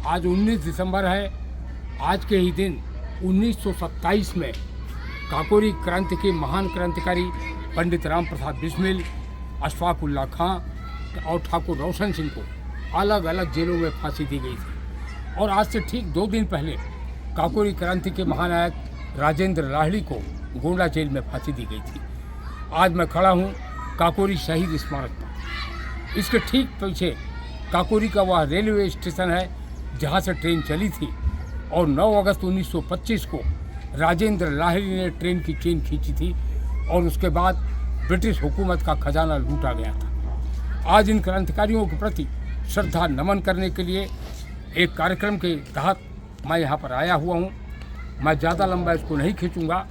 आज 19 दिसंबर है। आज के ही दिन 1927 में काकोरी क्रांति के महान क्रांतिकारी पंडित राम प्रसाद बिस्मिल, अशफाक उल्लाह खां और ठाकुर रोशन सिंह को अलग अलग जेलों में फांसी दी गई थी। और आज से ठीक 2 दिन पहले काकोरी क्रांति के महानायक राजेंद्र लाहिड़ी को गोंडा जेल में फांसी दी गई थी। आज मैं खड़ा हूँ काकोरी शहीद स्मारक पर। इसके ठीक पीछे काकोरी का वह रेलवे स्टेशन है जहाँ से ट्रेन चली थी और 9 अगस्त 1925 को राजेंद्र लाहिड़ी ने ट्रेन की चेन खींची थी और उसके बाद ब्रिटिश हुकूमत का खजाना लूटा गया था। आज इन क्रांतिकारियों के प्रति श्रद्धा नमन करने के लिए एक कार्यक्रम के तहत मैं यहाँ पर आया हुआ हूँ। मैं ज़्यादा लंबा इसको नहीं खींचूँगा।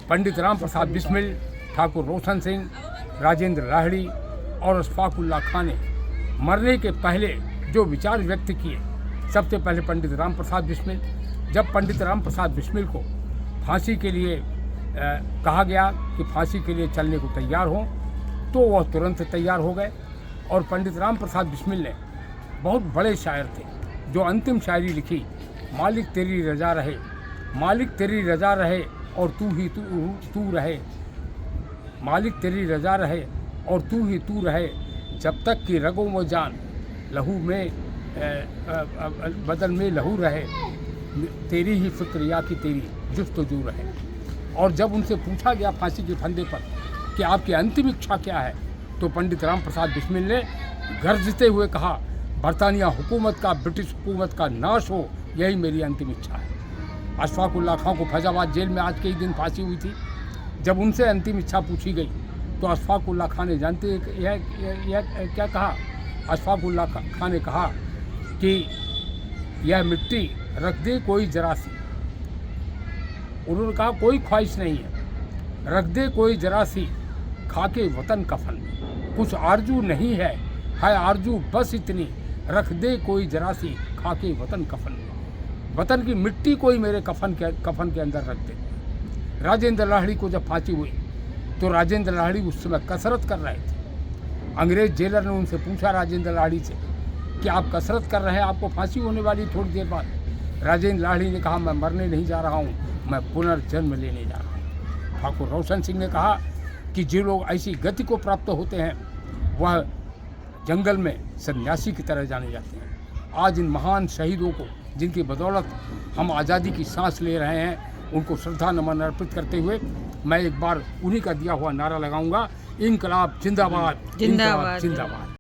पंडित राम प्रसाद बिस्मिल, ठाकुर रोशन सिंह, राजेंद्र लाहिड़ी और अशफाक उल्लाह खां ने मरने के पहले जो विचार व्यक्त किए, सबसे पहले पंडित राम प्रसाद बिस्मिल, जब पंडित राम प्रसाद बिस्मिल को फांसी के लिए कहा गया कि फांसी के लिए चलने को तैयार हों, तो वह तुरंत तैयार हो गए। और पंडित राम प्रसाद बिस्मिल ने बहुत बड़े शायर थे जो अंतिम शायरी लिखी, मालिक तेरी रजा रहे, मालिक तेरी रजा रहे और तू ही तू रहे, मालिक तेरी रजा रहे और तू ही तू रहे, जब तक कि रगों में जान लहू में बदन में लहू रहे, तेरी ही फिक्र या कि तेरी जुस्तजू रहे। और जब उनसे पूछा गया फांसी के फंदे पर कि आपकी अंतिम इच्छा क्या है, तो पंडित राम प्रसाद बिस्मिल ने गरजते हुए कहा, बरतानिया हुकूमत का, ब्रिटिश हुकूमत का नाश हो, यही मेरी अंतिम इच्छा है। अशफाक उल्लाह खां को फैजाबाद जेल में आज के ही दिन फांसी हुई थी। जब उनसे अंतिम इच्छा पूछी गई तो अशफाक उल्लाह खां ने जानते यह क्या कहा? अशफाक उल्लाह खां ने कहा कि यह मिट्टी रख दे कोई जरा सी। उन्होंने कहा कोई ख्वाहिश नहीं है, रख दे कोई जरा सी, खाके वतन कफन में, कुछ आरजू नहीं है आरजू बस इतनी, रख दे कोई जरा सी, खाके वतन कफन में, वतन की मिट्टी कोई मेरे कफन के अंदर रख दे। राजेंद्र लाहिड़ी को जब फांसी हुई तो राजेंद्र लाहिड़ी उस समय कसरत कर रहे थे। अंग्रेज जेलर ने उनसे पूछा राजेंद्र लाहिड़ी से कि आप कसरत कर रहे हैं, आपको फांसी होने वाली थोड़ी देर बाद। राजेंद्र लाहिड़ी ने कहा, मैं मरने नहीं जा रहा हूँ, मैं पुनर्जन्म लेने जा रहा हूँ। ठाकुर रोशन सिंह ने कहा कि जो लोग ऐसी गति को प्राप्त होते हैं वह जंगल में सन्यासी की तरह जाने जाते हैं। आज इन महान शहीदों को, जिनकी बदौलत हम आज़ादी की सांस ले रहे हैं, उनको श्रद्धा नमन अर्पित करते हुए मैं एक बार उन्हीं का दिया हुआ नारा लगाऊंगा, इंकलाब जिंदाबाद, जिंदाबाद, जिंदाबाद।